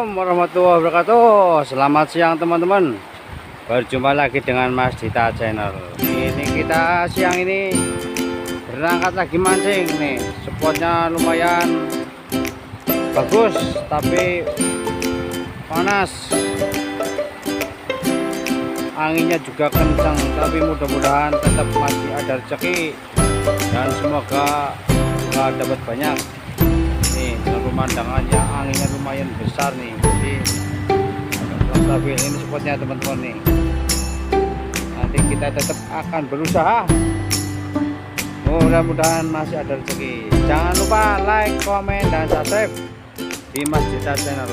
Assalamualaikum warahmatullahi wabarakatuh. Selamat siang teman-teman. Berjumpa lagi dengan Mas Dita Channel. Ini kita siang ini berangkat lagi mancing nih. Spotnya lumayan bagus tapi panas. Anginnya juga kencang, tapi mudah-mudahan tetap masih ada rezeki dan semoga juga dapat banyak. Nih pemandangannya, anginnya lumayan besar nih, jadi stabil ini spotnya teman-teman nih. Nanti kita tetap akan berusaha, mudah-mudahan masih ada rezeki. Jangan lupa like, komen, dan subscribe di Mas Dita Channel.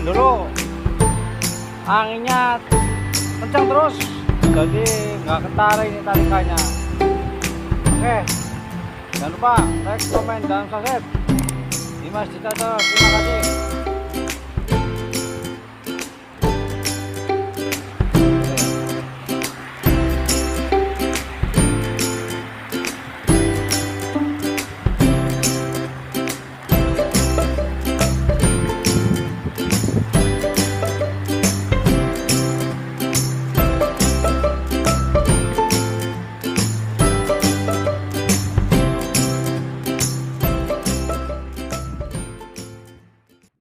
pastikan dulu anginnya kencang terus, jadi nggak ketarik ini tarikannya. Oke, jangan lupa like, komen, dan subscribe. Dimas Dita, terima kasih.